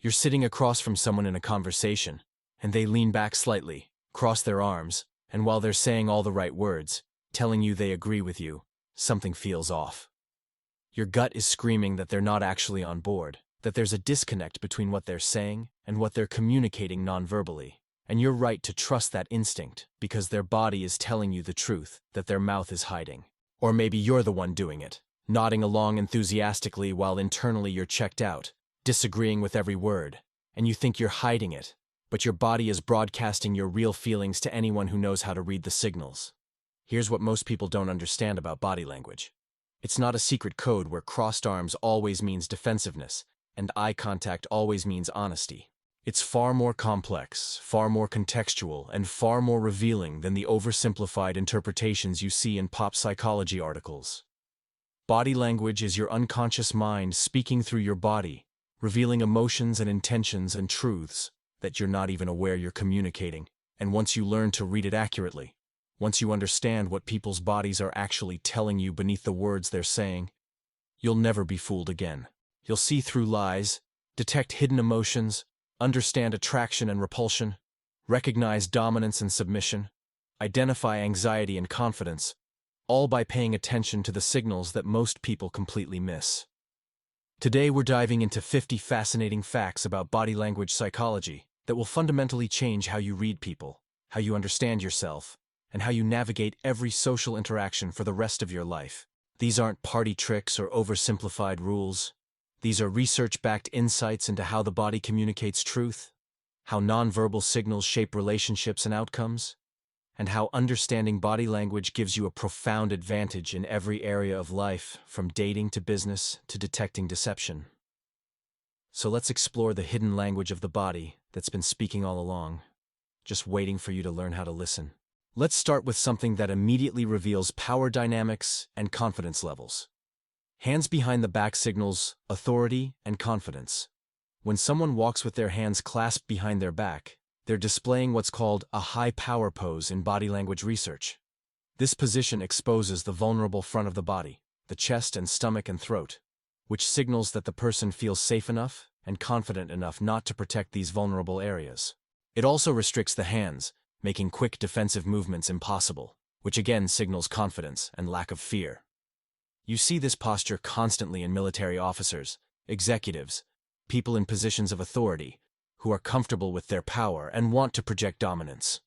You're sitting across from someone in a conversation, and they lean back slightly, cross their arms, and while they're saying all the right words, telling you they agree with you, something feels off. Your gut is screaming that they're not actually on board, that there's a disconnect between what they're saying and what they're communicating non-verbally. And you're right to trust that instinct, because their body is telling you the truth that their mouth is hiding. Or maybe you're the one doing it, nodding along enthusiastically while internally you're checked out, disagreeing with every word, and you think you're hiding it, but your body is broadcasting your real feelings to anyone who knows how to read the signals. Here's what most people don't understand about body language. It's not a secret code where crossed arms always means defensiveness, and eye contact always means honesty. It's far more complex, far more contextual, and far more revealing than the oversimplified interpretations you see in pop psychology articles. Body language is your unconscious mind speaking through your body, revealing emotions and intentions and truths that you're not even aware you're communicating. And once you learn to read it accurately, once you understand what people's bodies are actually telling you beneath the words they're saying, you'll never be fooled again. You'll see through lies, detect hidden emotions, understand attraction and repulsion, recognize dominance and submission, identify anxiety and confidence, all by paying attention to the signals that most people completely miss. Today we're diving into 50 fascinating facts about body language psychology that will fundamentally change how you read people, how you understand yourself, and how you navigate every social interaction for the rest of your life. These aren't party tricks or oversimplified rules. These are research-backed insights into how the body communicates truth, how nonverbal signals shape relationships and outcomes, and how understanding body language gives you a profound advantage in every area of life, from dating to business to detecting deception. So let's explore the hidden language of the body that's been speaking all along, just waiting for you to learn how to listen. Let's start with something that immediately reveals power dynamics and confidence levels. Hands behind the back signals authority and confidence. When someone walks with their hands clasped behind their back, they're displaying what's called a high power pose in body language research. This position exposes the vulnerable front of the body, the chest and stomach and throat, which signals that the person feels safe enough and confident enough not to protect these vulnerable areas. It also restricts the hands, making quick defensive movements impossible, which again signals confidence and lack of fear. You see this posture constantly in military officers, executives, people in positions of authority, who are comfortable with their power and want to project dominance.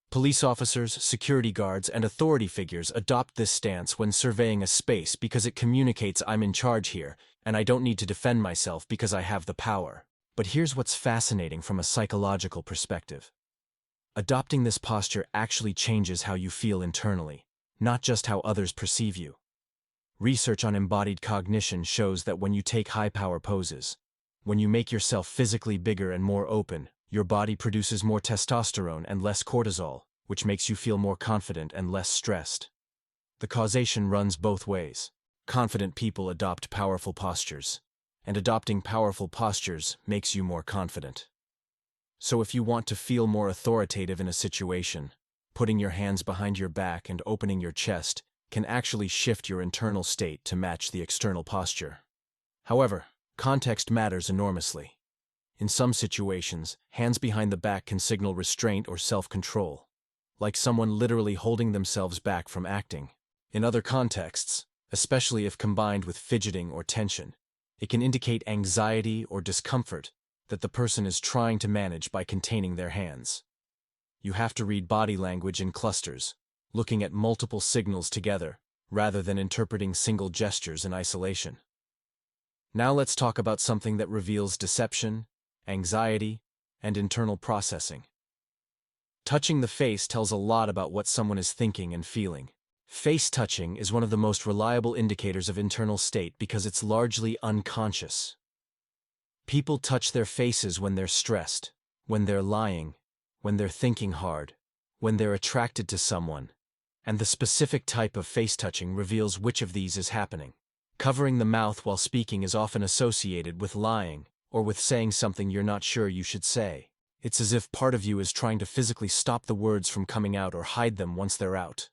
Police officers, security guards, and authority figures adopt this stance when surveying a space because it communicates I'm in charge here, and I don't need to defend myself because I have the power. But here's what's fascinating from a psychological perspective. Adopting this posture actually changes how you feel internally, not just how others perceive you. Research on embodied cognition shows that when you take high-power poses, when you make yourself physically bigger and more open, your body produces more testosterone and less cortisol, which makes you feel more confident and less stressed. The causation runs both ways. Confident people adopt powerful postures, and adopting powerful postures makes you more confident. So if you want to feel more authoritative in a situation, putting your hands behind your back and opening your chest can actually shift your internal state to match the external posture. However, context matters enormously. In some situations, hands behind the back can signal restraint or self-control, like someone literally holding themselves back from acting. In other contexts, especially if combined with fidgeting or tension, it can indicate anxiety or discomfort that the person is trying to manage by containing their hands. You have to read body language in clusters, looking at multiple signals together, rather than interpreting single gestures in isolation. Now let's talk about something that reveals deception, anxiety, and internal processing. Touching the face tells a lot about what someone is thinking and feeling. Face touching is one of the most reliable indicators of internal state because it's largely unconscious. People touch their faces when they're stressed, when they're lying, when they're thinking hard, when they're attracted to someone, and the specific type of face touching reveals which of these is happening. Covering the mouth while speaking is often associated with lying, or with saying something you're not sure you should say. It's as if part of you is trying to physically stop the words from coming out or hide them once they're out.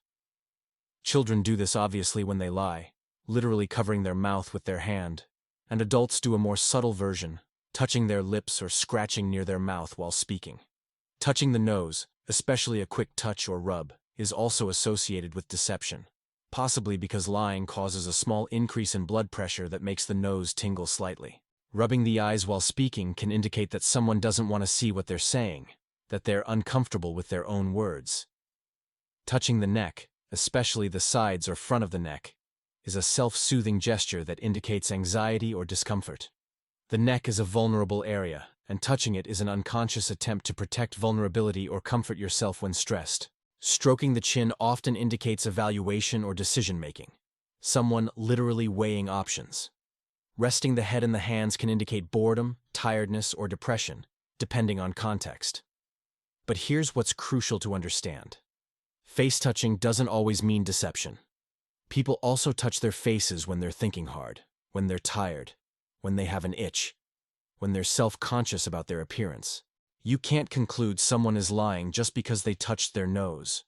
Children do this obviously when they lie, literally covering their mouth with their hand, and adults do a more subtle version, touching their lips or scratching near their mouth while speaking. Touching the nose, especially a quick touch or rub, is also associated with deception, possibly because lying causes a small increase in blood pressure that makes the nose tingle slightly. Rubbing the eyes while speaking can indicate that someone doesn't want to see what they're saying, that they're uncomfortable with their own words. Touching the neck, especially the sides or front of the neck, is a self-soothing gesture that indicates anxiety or discomfort. The neck is a vulnerable area, and touching it is an unconscious attempt to protect vulnerability or comfort yourself when stressed. Stroking the chin often indicates evaluation or decision-making, someone literally weighing options. Resting the head in the hands can indicate boredom, tiredness, or depression, depending on context. But here's what's crucial to understand. Face touching doesn't always mean deception. People also touch their faces when they're thinking hard, when they're tired, when they have an itch, when they're self-conscious about their appearance. You can't conclude someone is lying just because they touched their nose.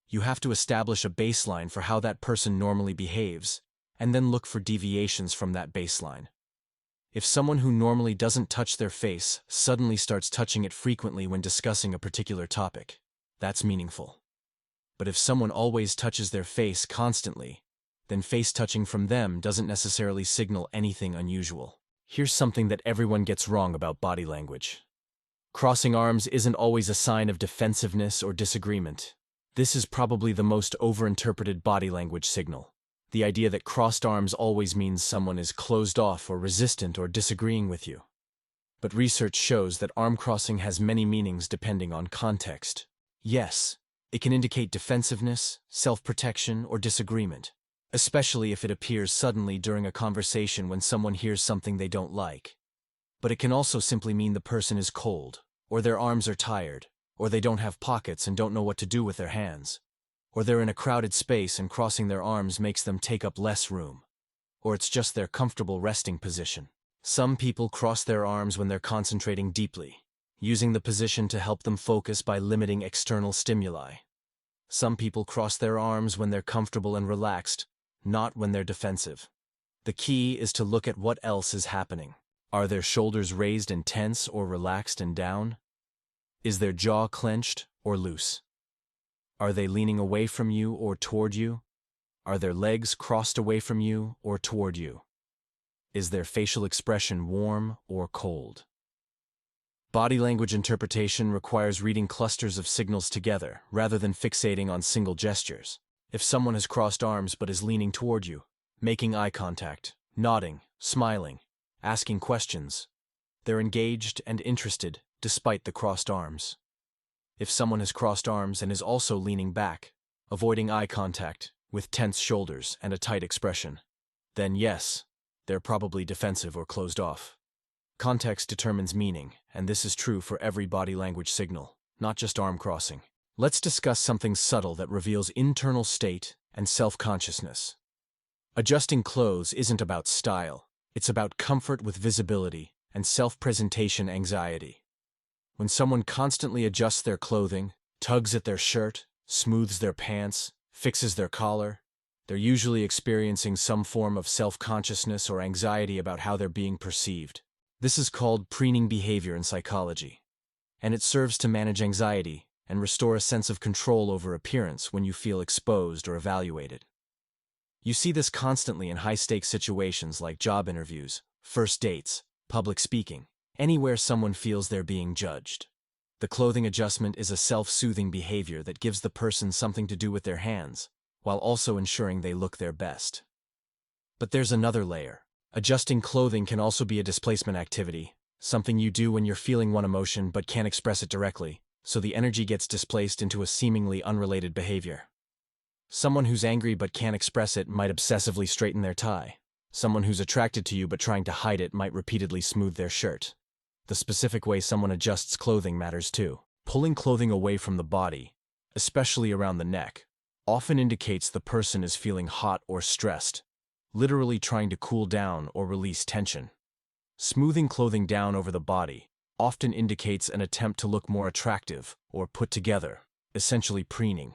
You have to establish a baseline for how that person normally behaves, and then look for deviations from that baseline. If someone who normally doesn't touch their face suddenly starts touching it frequently when discussing a particular topic, that's meaningful. But if someone always touches their face constantly, then face touching from them doesn't necessarily signal anything unusual. Here's something that everyone gets wrong about body language. Crossing arms isn't always a sign of defensiveness or disagreement. This is probably the most overinterpreted body language signal. The idea that crossed arms always means someone is closed off or resistant or disagreeing with you. But research shows that arm crossing has many meanings depending on context. Yes, it can indicate defensiveness, self-protection, or disagreement, especially if it appears suddenly during a conversation when someone hears something they don't like. But it can also simply mean the person is cold, or their arms are tired, or they don't have pockets and don't know what to do with their hands, or they're in a crowded space and crossing their arms makes them take up less room, or it's just their comfortable resting position. Some people cross their arms when they're concentrating deeply, using the position to help them focus by limiting external stimuli. Some people cross their arms when they're comfortable and relaxed, not when they're defensive. The key is to look at what else is happening. Are their shoulders raised and tense or relaxed and down? Is their jaw clenched or loose? Are they leaning away from you or toward you? Are their legs crossed away from you or toward you? Is their facial expression warm or cold? Body language interpretation requires reading clusters of signals together rather than fixating on single gestures. If someone has crossed arms but is leaning toward you, making eye contact, nodding, smiling, asking questions, they're engaged and interested despite the crossed arms. If someone has crossed arms and is also leaning back, avoiding eye contact, with tense shoulders and a tight expression, then yes, they're probably defensive or closed off. Context determines meaning, and this is true for every body language signal, not just arm crossing. Let's discuss something subtle that reveals internal state and self-consciousness. Adjusting clothes isn't about style, it's about comfort with visibility and self-presentation anxiety. When someone constantly adjusts their clothing, tugs at their shirt, smooths their pants, fixes their collar, they're usually experiencing some form of self-consciousness or anxiety about how they're being perceived. This is called preening behavior in psychology, and it serves to manage anxiety and restore a sense of control over appearance when you feel exposed or evaluated. You see this constantly in high-stakes situations like job interviews, first dates, public speaking, anywhere someone feels they're being judged. The clothing adjustment is a self-soothing behavior that gives the person something to do with their hands, while also ensuring they look their best. But there's another layer. Adjusting clothing can also be a displacement activity, something you do when you're feeling one emotion but can't express it directly, so the energy gets displaced into a seemingly unrelated behavior. Someone who's angry but can't express it might obsessively straighten their tie. Someone who's attracted to you but trying to hide it might repeatedly smooth their shirt. The specific way someone adjusts clothing matters too. Pulling clothing away from the body, especially around the neck, often indicates the person is feeling hot or stressed, literally trying to cool down or release tension. Smoothing clothing down over the body often indicates an attempt to look more attractive or put together, essentially preening.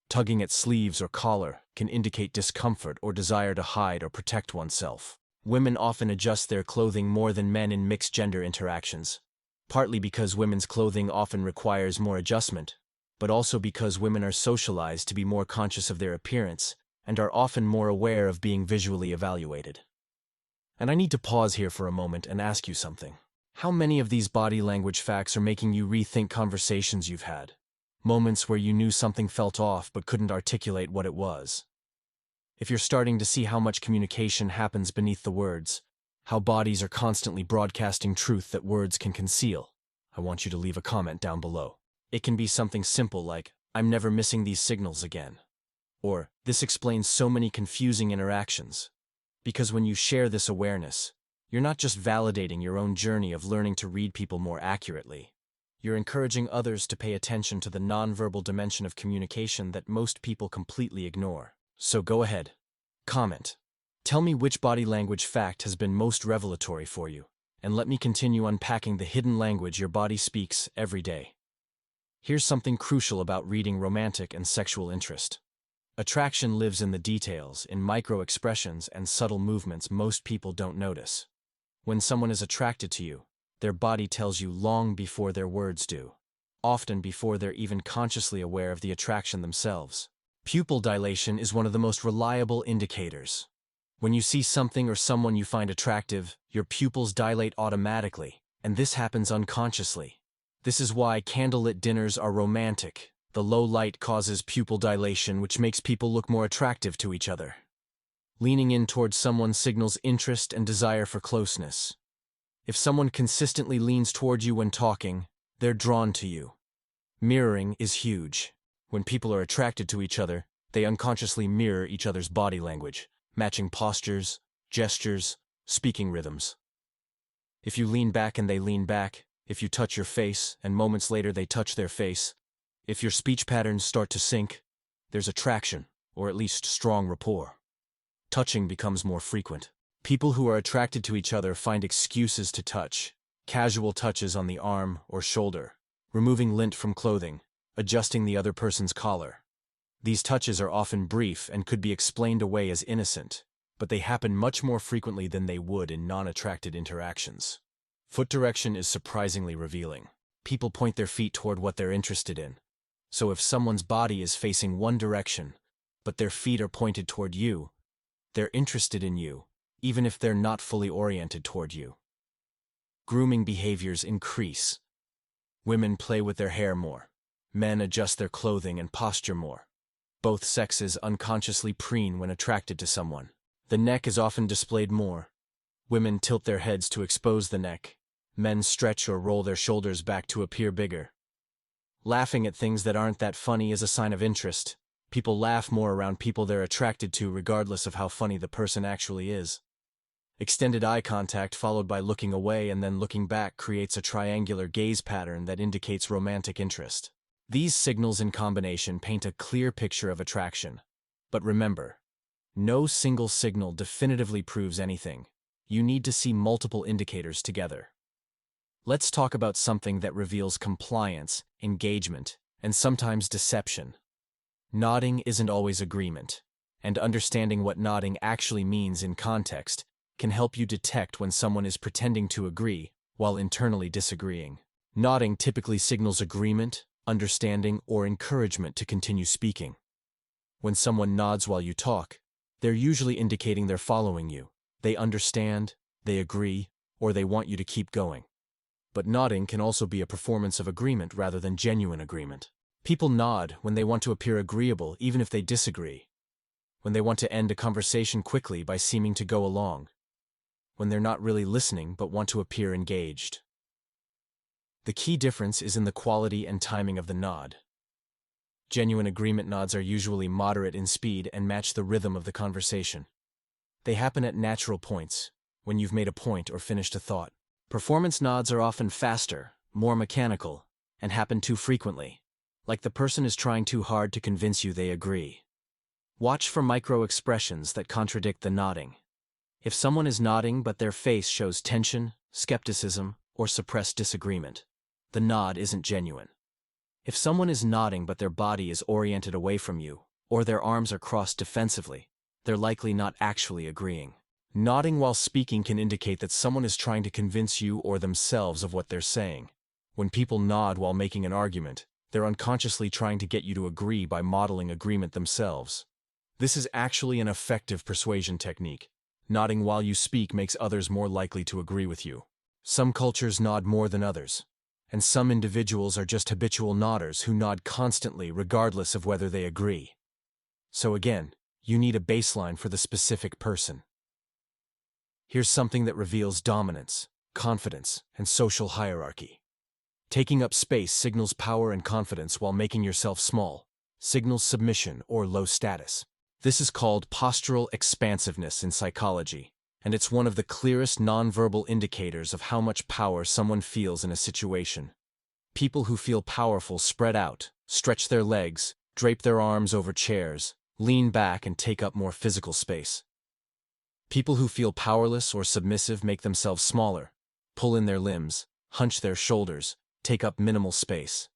Tugging at sleeves or collar can indicate discomfort or desire to hide or protect oneself. Women often adjust their clothing more than men in mixed-gender interactions, partly because women's clothing often requires more adjustment, but also because women are socialized to be more conscious of their appearance and are often more aware of being visually evaluated. And I need to pause here for a moment and ask you something. How many of these body language facts are making you rethink conversations you've had? Moments where you knew something felt off but couldn't articulate what it was. If you're starting to see how much communication happens beneath the words, how bodies are constantly broadcasting truth that words can conceal, I want you to leave a comment down below. It can be something simple like, "I'm never missing these signals again." Or, "This explains so many confusing interactions." Because when you share this awareness, you're not just validating your own journey of learning to read people more accurately. You're encouraging others to pay attention to the nonverbal dimension of communication that most people completely ignore. So go ahead. Comment. Tell me which body language fact has been most revelatory for you, and let me continue unpacking the hidden language your body speaks every day. Here's something crucial about reading romantic and sexual interest. Attraction lives in the details, in micro-expressions and subtle movements most people don't notice. When someone is attracted to you, their body tells you long before their words do, often before they're even consciously aware of the attraction themselves. Pupil dilation is one of the most reliable indicators. When you see something or someone you find attractive, your pupils dilate automatically, and this happens unconsciously. This is why candlelit dinners are romantic. The low light causes pupil dilation, which makes people look more attractive to each other. Leaning in towards someone signals interest and desire for closeness. If someone consistently leans toward you when talking, they're drawn to you. Mirroring is huge. When people are attracted to each other, they unconsciously mirror each other's body language, matching postures, gestures, speaking rhythms. If you lean back and they lean back, if you touch your face and moments later they touch their face, if your speech patterns start to sync, there's attraction, or at least strong rapport. Touching becomes more frequent. People who are attracted to each other find excuses to touch, casual touches on the arm or shoulder, removing lint from clothing, adjusting the other person's collar. These touches are often brief and could be explained away as innocent, but they happen much more frequently than they would in non-attracted interactions. Foot direction is surprisingly revealing. People point their feet toward what they're interested in. So if someone's body is facing one direction, but their feet are pointed toward you, they're interested in you, even if they're not fully oriented toward you. Grooming behaviors increase. Women play with their hair more. Men adjust their clothing and posture more. Both sexes unconsciously preen when attracted to someone. The neck is often displayed more. Women tilt their heads to expose the neck. Men stretch or roll their shoulders back to appear bigger. Laughing at things that aren't that funny is a sign of interest. People laugh more around people they're attracted to regardless of how funny the person actually is. Extended eye contact followed by looking away and then looking back creates a triangular gaze pattern that indicates romantic interest. These signals in combination paint a clear picture of attraction. But remember, no single signal definitively proves anything. You need to see multiple indicators together. Let's talk about something that reveals compliance, engagement, and sometimes deception. Nodding isn't always agreement, and understanding what nodding actually means in context can help you detect when someone is pretending to agree while internally disagreeing. Nodding typically signals agreement, understanding, or encouragement to continue speaking. When someone nods while you talk, they're usually indicating they're following you. They understand, they agree, or they want you to keep going. But nodding can also be a performance of agreement rather than genuine agreement. People nod when they want to appear agreeable even if they disagree. When they want to end a conversation quickly by seeming to go along. When they're not really listening but want to appear engaged. The key difference is in the quality and timing of the nod. Genuine agreement nods are usually moderate in speed and match the rhythm of the conversation. They happen at natural points, when you've made a point or finished a thought. Performance nods are often faster, more mechanical, and happen too frequently, like the person is trying too hard to convince you they agree. Watch for micro-expressions that contradict the nodding. If someone is nodding but their face shows tension, skepticism, or suppressed disagreement, the nod isn't genuine. If someone is nodding but their body is oriented away from you, or their arms are crossed defensively, they're likely not actually agreeing. Nodding while speaking can indicate that someone is trying to convince you or themselves of what they're saying. When people nod while making an argument, they're unconsciously trying to get you to agree by modeling agreement themselves. This is actually an effective persuasion technique. Nodding while you speak makes others more likely to agree with you. Some cultures nod more than others, and some individuals are just habitual nodders who nod constantly regardless of whether they agree. So again, you need a baseline for the specific person. Here's something that reveals dominance, confidence, and social hierarchy. Taking up space signals power and confidence, while making yourself small signals submission or low status. This is called postural expansiveness in psychology, and it's one of the clearest nonverbal indicators of how much power someone feels in a situation. People who feel powerful spread out, stretch their legs, drape their arms over chairs, lean back, and take up more physical space. People who feel powerless or submissive make themselves smaller, pull in their limbs, hunch their shoulders, take up minimal space.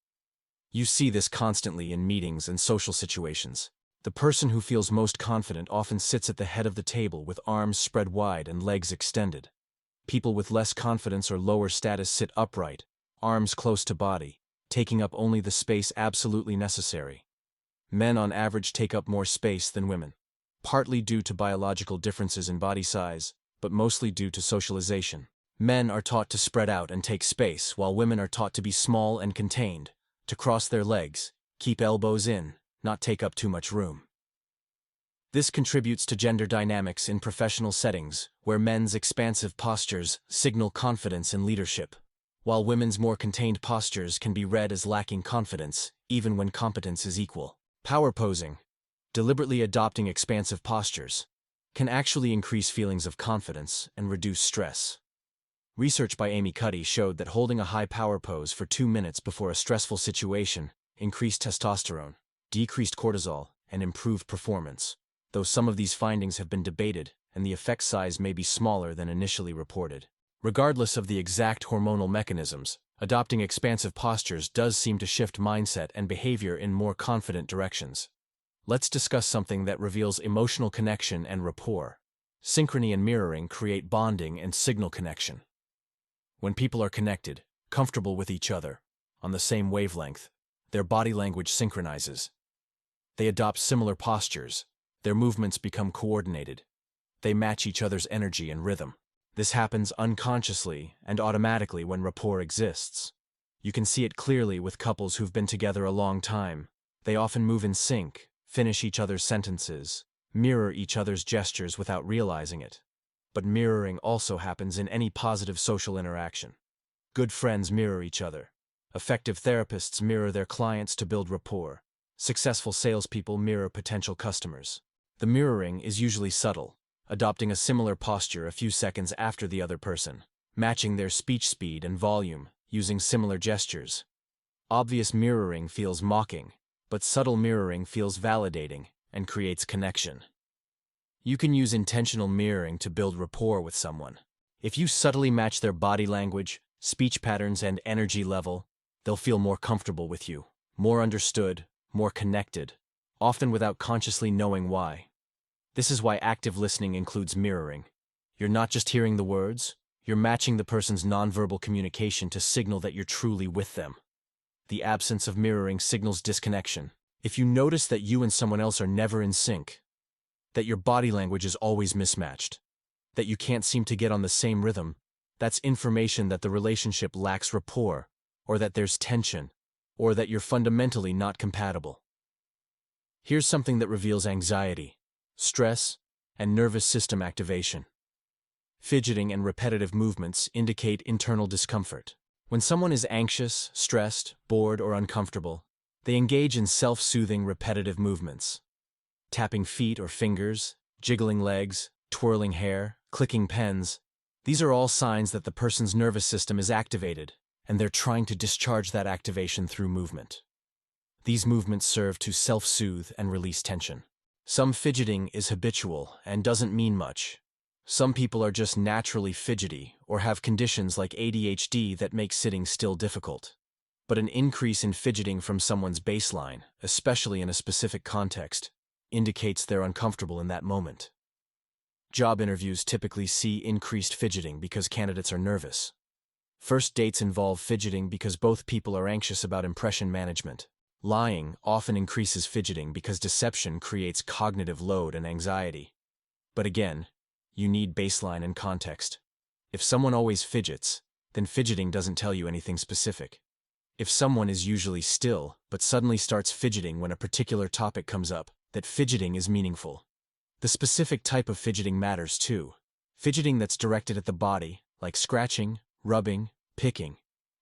You see this constantly in meetings and social situations. The person who feels most confident often sits at the head of the table with arms spread wide and legs extended. People with less confidence or lower status sit upright, arms close to body, taking up only the space absolutely necessary. Men on average take up more space than women, partly due to biological differences in body size, but mostly due to socialization. Men are taught to spread out and take space, while women are taught to be small and contained, to cross their legs, keep elbows in, not take up too much room. This contributes to gender dynamics in professional settings, where men's expansive postures signal confidence and leadership, while women's more contained postures can be read as lacking confidence, even when competence is equal. Power posing, deliberately adopting expansive postures, can actually increase feelings of confidence and reduce stress. Research by Amy Cuddy showed that holding a high power pose for 2 minutes before a stressful situation increased testosterone, decreased cortisol, and improved performance. Though some of these findings have been debated, and the effect size may be smaller than initially reported. Regardless of the exact hormonal mechanisms, adopting expansive postures does seem to shift mindset and behavior in more confident directions. Let's discuss something that reveals emotional connection and rapport. Synchrony and mirroring create bonding and signal connection. When people are connected, comfortable with each other, on the same wavelength, their body language synchronizes. They adopt similar postures, their movements become coordinated. They match each other's energy and rhythm. This happens unconsciously and automatically when rapport exists. You can see it clearly with couples who've been together a long time. They often move in sync, finish each other's sentences, mirror each other's gestures without realizing it. But mirroring also happens in any positive social interaction. Good friends mirror each other. Effective therapists mirror their clients to build rapport. Successful salespeople mirror potential customers. The mirroring is usually subtle, adopting a similar posture a few seconds after the other person, matching their speech speed and volume, using similar gestures. Obvious mirroring feels mocking, but subtle mirroring feels validating and creates connection. You can use intentional mirroring to build rapport with someone. If you subtly match their body language, speech patterns, and energy level, they'll feel more comfortable with you, more understood, more connected, often without consciously knowing why. This is why active listening includes mirroring. You're not just hearing the words, you're matching the person's nonverbal communication to signal that you're truly with them. The absence of mirroring signals disconnection. If you notice that you and someone else are never in sync, that your body language is always mismatched, that you can't seem to get on the same rhythm, that's information that the relationship lacks rapport, or that there's tension, or that you're fundamentally not compatible. Here's something that reveals anxiety, stress, and nervous system activation. Fidgeting and repetitive movements indicate internal discomfort. When someone is anxious, stressed, bored, or uncomfortable, they engage in self-soothing repetitive movements. Tapping feet or fingers, jiggling legs, twirling hair, clicking pens. These are all signs that the person's nervous system is activated, and they're trying to discharge that activation through movement. These movements serve to self-soothe and release tension. Some fidgeting is habitual and doesn't mean much. Some people are just naturally fidgety or have conditions like ADHD that make sitting still difficult. But an increase in fidgeting from someone's baseline, especially in a specific context, indicates they're uncomfortable in that moment. Job interviews typically see increased fidgeting because candidates are nervous. First dates involve fidgeting because both people are anxious about impression management. Lying often increases fidgeting because deception creates cognitive load and anxiety. But again, you need baseline and context. If someone always fidgets, then fidgeting doesn't tell you anything specific. If someone is usually still, but suddenly starts fidgeting when a particular topic comes up, that fidgeting is meaningful. The specific type of fidgeting matters too. Fidgeting that's directed at the body, like scratching, rubbing, picking,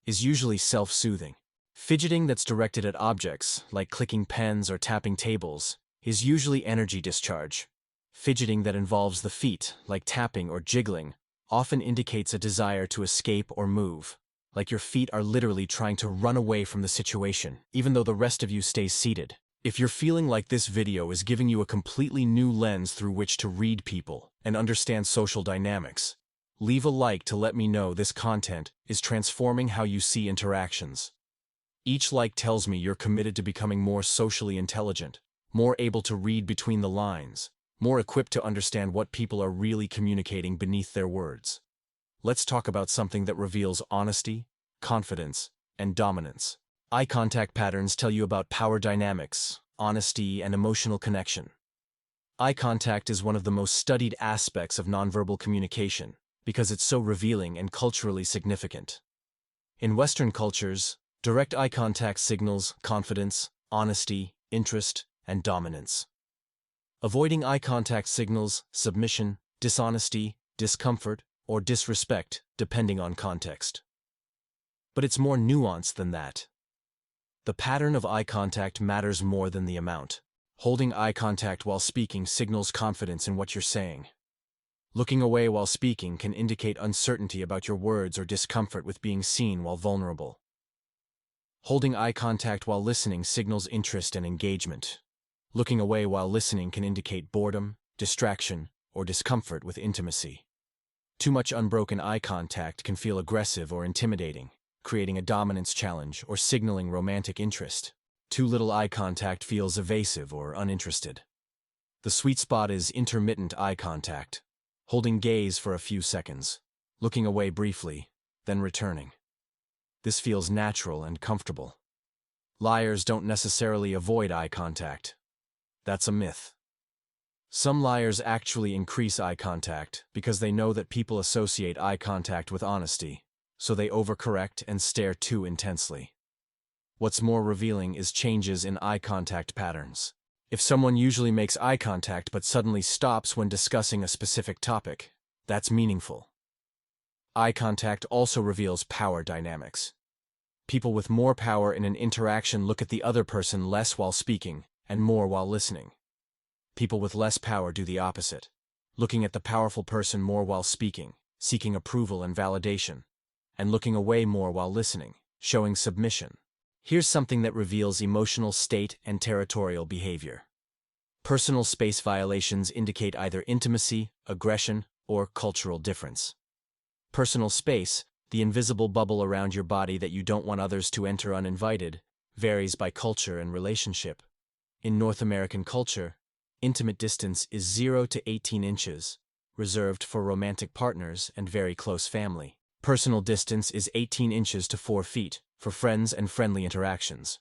is usually self-soothing. Fidgeting that's directed at objects, like clicking pens or tapping tables, is usually energy discharge. Fidgeting that involves the feet, like tapping or jiggling, often indicates a desire to escape or move, like your feet are literally trying to run away from the situation, even though the rest of you stays seated. If you're feeling like this video is giving you a completely new lens through which to read people and understand social dynamics, leave a like to let me know this content is transforming how you see interactions. Each like tells me you're committed to becoming more socially intelligent, more able to read between the lines, more equipped to understand what people are really communicating beneath their words. Let's talk about something that reveals honesty, confidence, and dominance. Eye contact patterns tell you about power dynamics, honesty, and emotional connection. Eye contact is one of the most studied aspects of nonverbal communication because it's so revealing and culturally significant. In Western cultures, direct eye contact signals confidence, honesty, interest, and dominance. Avoiding eye contact signals submission, dishonesty, discomfort, or disrespect, depending on context. But it's more nuanced than that. The pattern of eye contact matters more than the amount. Holding eye contact while speaking signals confidence in what you're saying. Looking away while speaking can indicate uncertainty about your words or discomfort with being seen while vulnerable. Holding eye contact while listening signals interest and engagement. Looking away while listening can indicate boredom, distraction, or discomfort with intimacy. Too much unbroken eye contact can feel aggressive or intimidating, creating a dominance challenge or signaling romantic interest. Too little eye contact feels evasive or uninterested. The sweet spot is intermittent eye contact, holding gaze for a few seconds, looking away briefly, then returning. This feels natural and comfortable. Liars don't necessarily avoid eye contact. That's a myth. Some liars actually increase eye contact because they know that people associate eye contact with honesty, so they overcorrect and stare too intensely. What's more revealing is changes in eye contact patterns. If someone usually makes eye contact but suddenly stops when discussing a specific topic, that's meaningful. Eye contact also reveals power dynamics. People with more power in an interaction look at the other person less while speaking and more while listening. People with less power do the opposite, looking at the powerful person more while speaking, seeking approval and validation, and looking away more while listening, showing submission. Here's something that reveals emotional state and territorial behavior. Personal space violations indicate either intimacy, aggression, or cultural difference. Personal space, the invisible bubble around your body that you don't want others to enter uninvited, varies by culture and relationship. In North American culture, intimate distance is 0 to 18 inches, reserved for romantic partners and very close family. Personal distance is 18 inches to 4 feet, for friends and friendly interactions.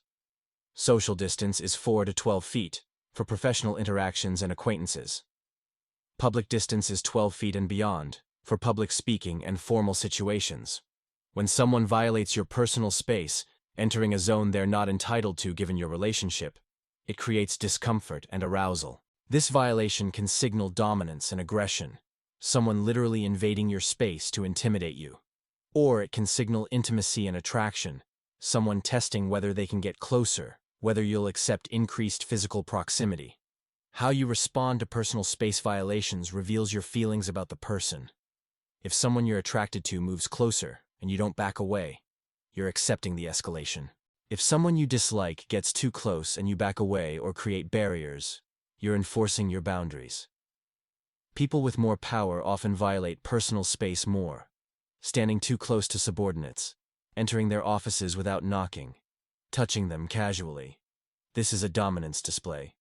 Social distance is 4 to 12 feet, for professional interactions and acquaintances. Public distance is 12 feet and beyond, for public speaking and formal situations. When someone violates your personal space, entering a zone they're not entitled to given your relationship, it creates discomfort and arousal. This violation can signal dominance and aggression, someone literally invading your space to intimidate you. Or it can signal intimacy and attraction, someone testing whether they can get closer, whether you'll accept increased physical proximity. How you respond to personal space violations reveals your feelings about the person. If someone you're attracted to moves closer and you don't back away, you're accepting the escalation. If someone you dislike gets too close and you back away or create barriers, you're enforcing your boundaries. People with more power often violate personal space more, standing too close to subordinates, entering their offices without knocking, touching them casually. This is a dominance display.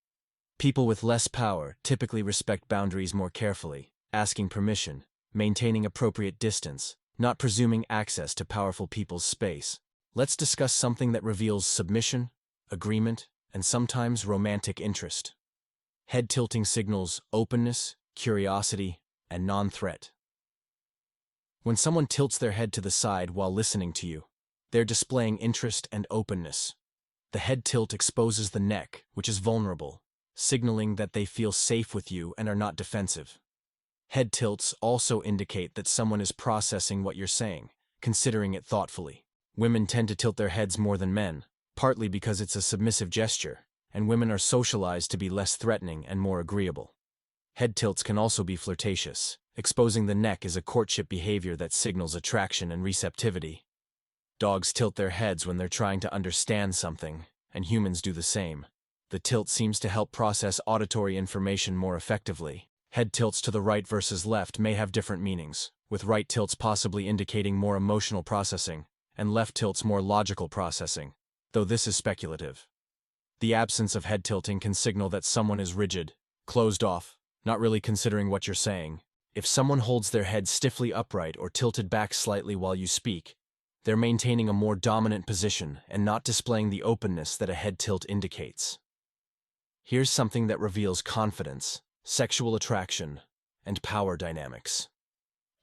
People with less power typically respect boundaries more carefully asking permission, maintaining appropriate distance, not presuming access to powerful people's space. Let's discuss something that reveals submission, agreement, and sometimes romantic interest. Head tilting signals openness, curiosity, and non-threat. When someone tilts their head to the side while listening to you, they're displaying interest and openness. The head tilt exposes the neck, which is vulnerable, signaling that they feel safe with you and are not defensive. Head tilts also indicate that someone is processing what you're saying, considering it thoughtfully. Women tend to tilt their heads more than men, partly because it's a submissive gesture, and women are socialized to be less threatening and more agreeable. Head tilts can also be flirtatious. Exposing the neck is a courtship behavior that signals attraction and receptivity. Dogs tilt their heads when they're trying to understand something, and humans do the same. The tilt seems to help process auditory information more effectively. Head tilts to the right versus left may have different meanings, with right tilts possibly indicating more emotional processing, and left tilts more logical processing, though this is speculative. The absence of head tilting can signal that someone is rigid, closed off, not really considering what you're saying. If someone holds their head stiffly upright or tilted back slightly while you speak, they're maintaining a more dominant position and not displaying the openness that a head tilt indicates. Here's something that reveals confidence, sexual attraction, and power dynamics.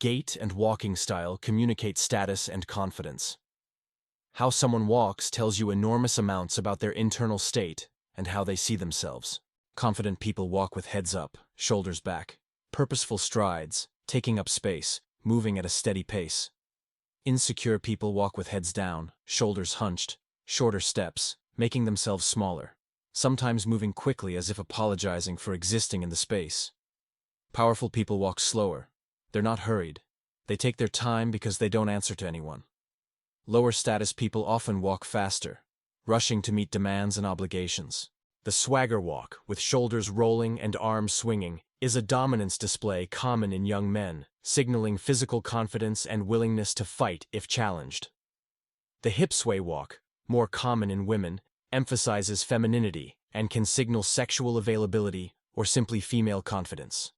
Gait and walking style communicate status and confidence. How someone walks tells you enormous amounts about their internal state and how they see themselves. Confident people walk with heads up, shoulders back, purposeful strides, taking up space, moving at a steady pace. Insecure people walk with heads down, shoulders hunched, shorter steps, making themselves smaller, sometimes moving quickly as if apologizing for existing in the space. Powerful people walk slower. They're not hurried. They take their time because they don't answer to anyone. Lower status people often walk faster, rushing to meet demands and obligations. The swagger walk, with shoulders rolling and arms swinging, is a dominance display common in young men, signaling physical confidence and willingness to fight if challenged. The hip sway walk, more common in women, emphasizes femininity and can signal sexual availability or simply female confidence.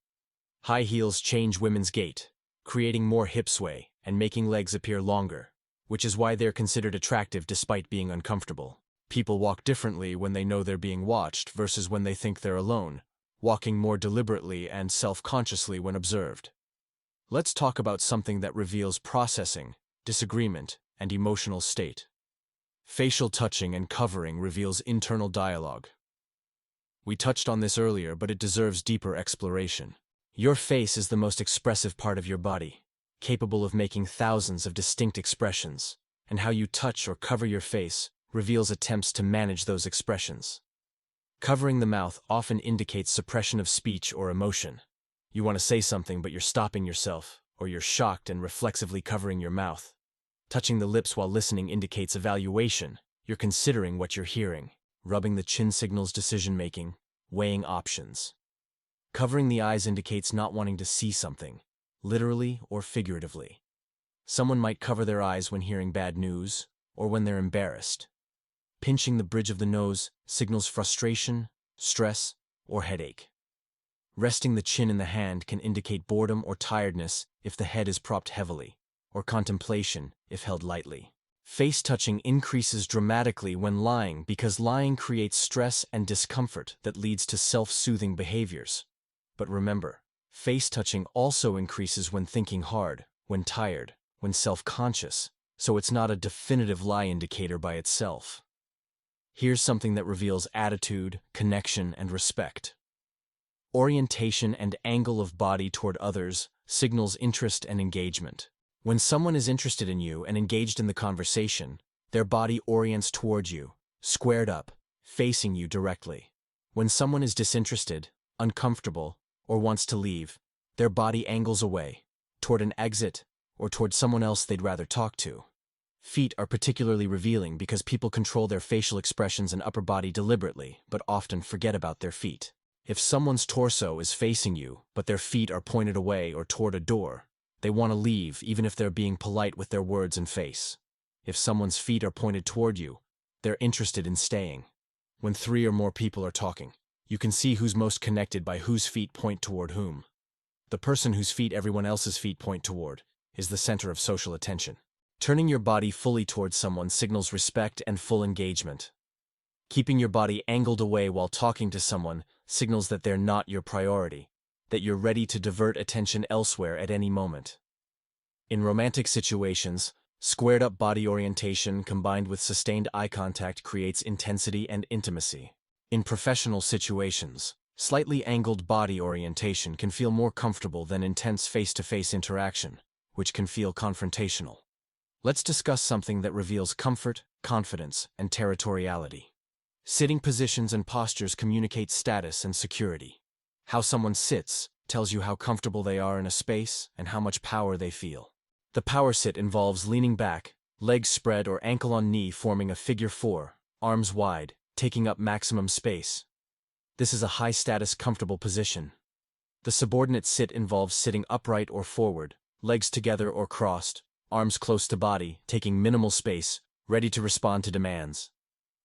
High heels change women's gait, creating more hip sway and making legs appear longer, which is why they're considered attractive despite being uncomfortable. People walk differently when they know they're being watched versus when they think they're alone, walking more deliberately and self-consciously when observed. Let's talk about something that reveals processing, disagreement, and emotional state. Facial touching and covering reveals internal dialogue. We touched on this earlier, but it deserves deeper exploration. Your face is the most expressive part of your body, capable of making thousands of distinct expressions, and how you touch or cover your face reveals attempts to manage those expressions. Covering the mouth often indicates suppression of speech or emotion. You want to say something but you're stopping yourself, or you're shocked and reflexively covering your mouth. Touching the lips while listening indicates evaluation. You're considering what you're hearing. Rubbing the chin signals decision-making, weighing options. Covering the eyes indicates not wanting to see something, literally or figuratively. Someone might cover their eyes when hearing bad news or when they're embarrassed. Pinching the bridge of the nose signals frustration, stress, or headache. Resting the chin in the hand can indicate boredom or tiredness if the head is propped heavily, or contemplation if held lightly. Face touching increases dramatically when lying because lying creates stress and discomfort that leads to self-soothing behaviors. But remember, face touching also increases when thinking hard, when tired, when self-conscious, so it's not a definitive lie indicator by itself. Here's something that reveals attitude, connection, and respect. Orientation and angle of body toward others signals interest and engagement. When someone is interested in you and engaged in the conversation, their body orients toward you, squared up, facing you directly. When someone is disinterested, uncomfortable, or wants to leave, their body angles away, toward an exit, or toward someone else they'd rather talk to. Feet are particularly revealing because people control their facial expressions and upper body deliberately, but often forget about their feet. If someone's torso is facing you, but their feet are pointed away or toward a door, they want to leave even if they're being polite with their words and face. If someone's feet are pointed toward you, they're interested in staying. When 3 or more people are talking, you can see who's most connected by whose feet point toward whom. The person whose feet everyone else's feet point toward is the center of social attention. Turning your body fully towards someone signals respect and full engagement. Keeping your body angled away while talking to someone signals that they're not your priority, that you're ready to divert attention elsewhere at any moment. In romantic situations, squared-up body orientation combined with sustained eye contact creates intensity and intimacy. In professional situations, slightly angled body orientation can feel more comfortable than intense face-to-face interaction, which can feel confrontational. Let's discuss something that reveals comfort, confidence, and territoriality. Sitting positions and postures communicate status and security. How someone sits tells you how comfortable they are in a space and how much power they feel. The power sit involves leaning back, legs spread or ankle on knee forming a figure 4, arms wide, taking up maximum space. This is a high-status, comfortable position. The subordinate sit involves sitting upright or forward, legs together or crossed, arms close to body, taking minimal space, ready to respond to demands.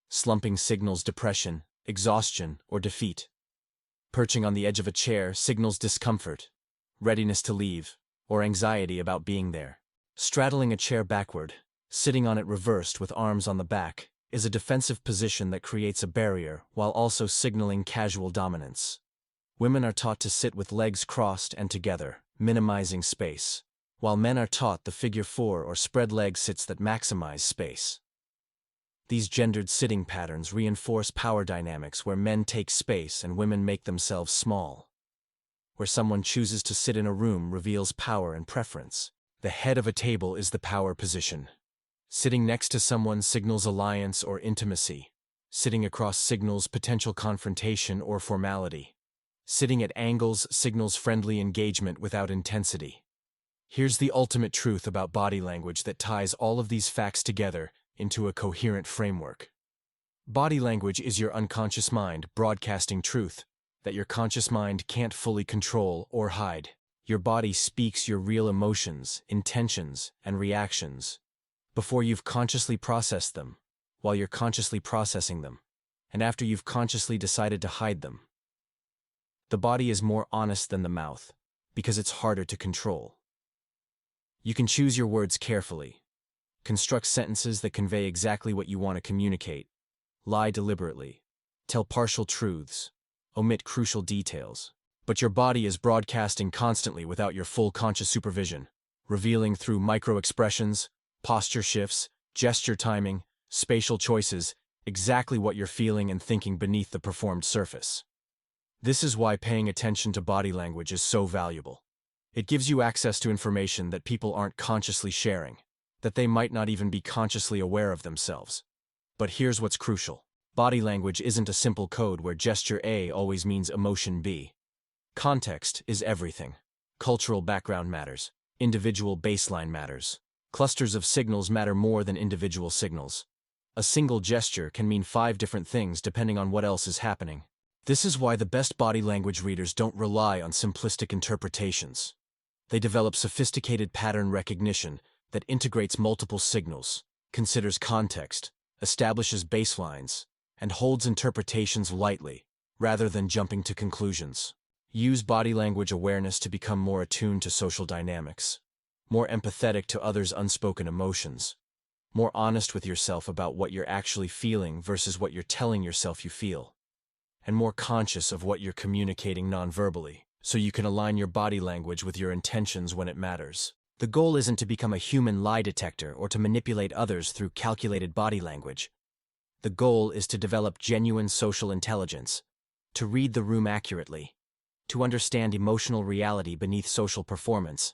Slumping signals depression, exhaustion, or defeat. Perching on the edge of a chair signals discomfort, readiness to leave, or anxiety about being there. Straddling a chair backward, sitting on it reversed with arms on the back, is a defensive position that creates a barrier while also signaling casual dominance. Women are taught to sit with legs crossed and together, minimizing space, while men are taught the figure 4 or spread leg sits that maximize space. These gendered sitting patterns reinforce power dynamics where men take space and women make themselves small. Where someone chooses to sit in a room reveals power and preference. The head of a table is the power position. Sitting next to someone signals alliance or intimacy. Sitting across signals potential confrontation or formality. Sitting at angles signals friendly engagement without intensity. Here's the ultimate truth about body language that ties all of these facts together into a coherent framework. Body language is your unconscious mind broadcasting truth that your conscious mind can't fully control or hide. Your body speaks your real emotions, intentions, and reactions before you've consciously processed them, while you're consciously processing them, and after you've consciously decided to hide them. The body is more honest than the mouth because it's harder to control. You can choose your words carefully, construct sentences that convey exactly what you want to communicate, lie deliberately, tell partial truths, omit crucial details. But your body is broadcasting constantly without your full conscious supervision, revealing through micro-expressions, posture shifts, gesture timing, spatial choices, exactly what you're feeling and thinking beneath the performed surface. This is why paying attention to body language is so valuable. It gives you access to information that people aren't consciously sharing, that they might not even be consciously aware of themselves. But here's what's crucial. Body language isn't a simple code where gesture A always means emotion B. Context is everything. Cultural background matters. Individual baseline matters. Clusters of signals matter more than individual signals. A single gesture can mean 5 different things depending on what else is happening. This is why the best body language readers don't rely on simplistic interpretations. They develop sophisticated pattern recognition that integrates multiple signals, considers context, establishes baselines, and holds interpretations lightly, rather than jumping to conclusions. Use body language awareness to become more attuned to social dynamics, more empathetic to others' unspoken emotions, more honest with yourself about what you're actually feeling versus what you're telling yourself you feel, and more conscious of what you're communicating nonverbally, so you can align your body language with your intentions when it matters. The goal isn't to become a human lie detector or to manipulate others through calculated body language. The goal is to develop genuine social intelligence, to read the room accurately, to understand emotional reality beneath social performance,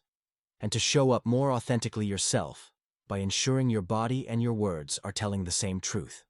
and to show up more authentically yourself by ensuring your body and your words are telling the same truth.